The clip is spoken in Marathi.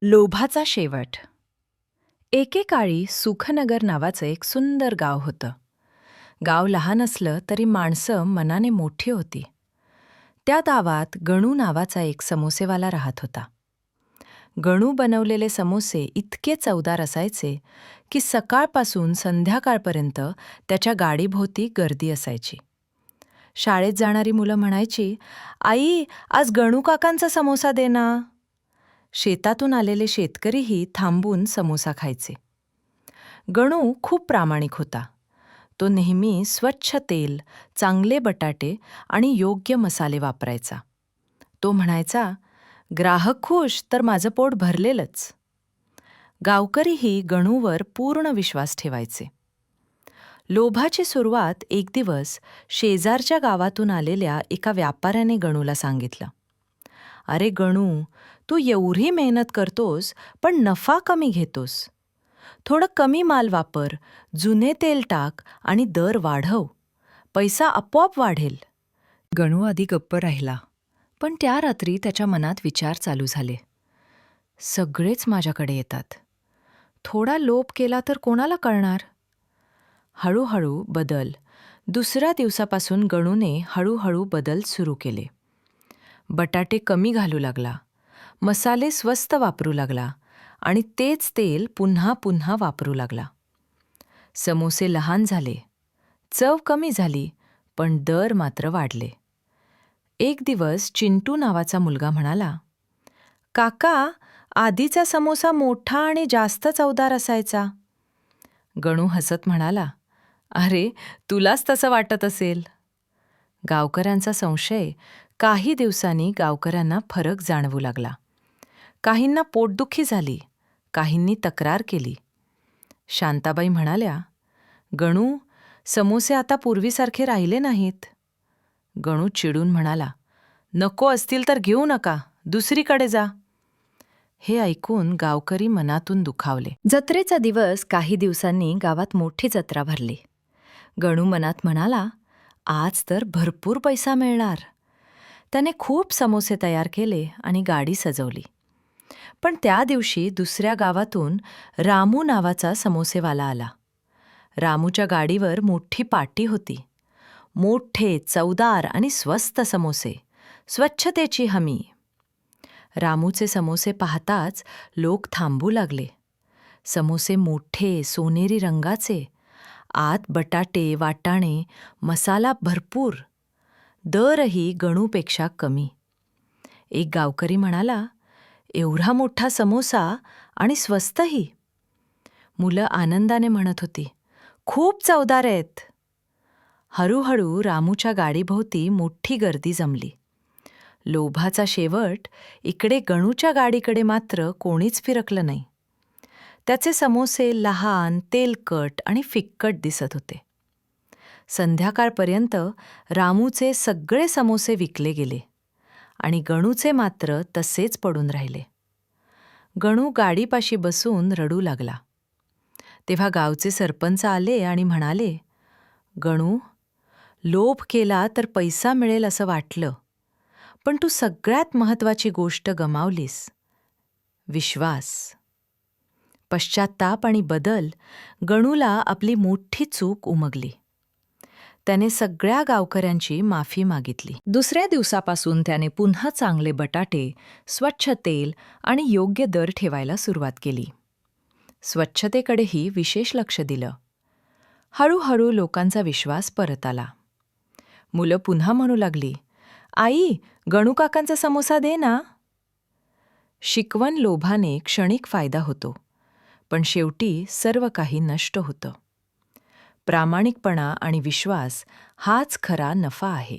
लोभाचा शेवट. एकेकाळी सुखनगर नावाचं एक सुंदर गाव होतं. गाव लहान असलं तरी माणसं मनाने मोठी होती. त्या गावात गणू नावाचा एक समोसेवाला राहत होता. गणू बनवलेले समोसे इतके चवदार असायचे की सकाळपासून संध्याकाळपर्यंत त्याच्या गाडीभोवती गर्दी असायची. शाळेत जाणारी मुलं म्हणायची, "आई, आज गणू काकांचा समोसा दे ना." शेतातून आलेले शेतकरीही थांबून समोसा खायचे. गणू खूप प्रामाणिक होता. तो नेहमी स्वच्छ तेल, चांगले बटाटे आणि योग्य मसाले वापरायचा. तो म्हणायचा, "ग्राहक खुश तर माझं पोट भरलेलंच." गावकरीही गणूवर पूर्ण विश्वास ठेवायचे. लोभाची सुरुवात एक दिवस शेजारच्या गावातून आलेल्या एका व्यापाऱ्याने गणूला सांगितलं. "अरे गणू, तू एवढी मेहनत करतोस पण नफा कमी घेतोस. थोडं कमी माल वापर, जुने तेल टाक आणि दर वाढव. पैसा आपोआप वाढेल." गणू आधी गप्प राहिला, पण त्या रात्री त्याच्या मनात विचार चालू झाले. सगळेच माझ्याकडे येतात. थोडा लोभ केला तर कोणाला कळणार? हळूहळू बदल. दुसऱ्या दिवसापासून गणूने हळूहळू बदल सुरू केले. बटाटे कमी घालू लागला, मसाले स्वस्त वापरू लागला आणि तेच तेल पुन्हा पुन्हा वापरू लागला. समोसे लहान झाले, चव कमी झाली, पण दर मात्र वाढले. एक दिवस चिंटू नावाचा मुलगा म्हणाला, "काका, आधीचा समोसा मोठा आणि जास्त चवदार असायचा." गणू हसत म्हणाला, "अरे, तुलाच तसं वाटत असेल." गावकऱ्यांचा संशय. काही दिवसांनी गावकऱ्यांना फरक जाणवू लागला. काहींना पोटदुखी झाली, काहींनी तक्रार केली. शांताबाई म्हणाल्या, "गणू, समोसे आता पूर्वीसारखे राहिले नाहीत." गणू चिडून म्हणाला, "नको असतील तर घेऊ नका, दुसरीकडे जा." हे ऐकून गावकरी मनातून दुखावले. जत्रेचा दिवस काही दिवसांनी गावात मोठी जत्रा भरली. गणू मनात म्हणाला, "आज तर भरपूर पैसा मिळणार." त्याने खूप समोसे तयार केले आणि गाडी सजवली. पण त्या दिवशी दुसऱ्या गावातून रामू नावाचा समोसेवाला आला. रामूच्या गाडीवर मोठी पाटी होती. मोठे, चवदार आणि स्वस्त समोसे, स्वच्छतेची हमी. रामूचे समोसे पाहताच लोक थांबू लागले. समोसे मोठे, सोनेरी रंगाचे, आत बटाटे, वाटाणे, मसाला भरपूर, दरही गणूपेक्षा कमी. एक गावकरी म्हणाला, "एवढा मोठा समोसा आणि स्वस्तही." मुलं आनंदाने म्हणत होती, "खूप चवदार आहेत." हळूहळू रामूच्या गाडीभोवती मोठी गर्दी जमली. लोभाचा शेवट. इकडे गणूच्या गाडीकडे मात्र कोणीच फिरकलं नाही. त्याचे समोसे लहान, तेलकट आणि फिक्कट दिसत होते. संध्याकाळपर्यंत रामूचे सगळे समोसे विकले गेले आणि गणूचे मात्र तसेच पडून राहिले. गणू गाडीपाशी बसून रडू लागला. तेव्हा गावचे सरपंच आले आणि म्हणाले, "गणू, लोभ केला तर पैसा मिळेल असं वाटलं, पण तू सगळ्यात महत्त्वाची गोष्ट गमावलीस, विश्वास." पश्चात्ताप आणि बदल. गणूला आपली मोठी चूक उमगली. त्याने सगळ्या गावकऱ्यांची माफी मागितली. दुसऱ्या दिवसापासून त्याने पुन्हा चांगले बटाटे, स्वच्छ तेल आणि योग्य दर ठेवायला सुरुवात केली. स्वच्छतेकडेही विशेष लक्ष दिलं. हळूहळू लोकांचा विश्वास परत आला. मुलं पुन्हा म्हणू लागली, "आई, गणू काकांचा समोसा दे ना." शिकवण. लोभाने क्षणिक फायदा होतो, पण शेवटी सर्व काही नष्ट होतं. प्रामाणिकपणा आणि विश्वास हाच खरा नफा आहे.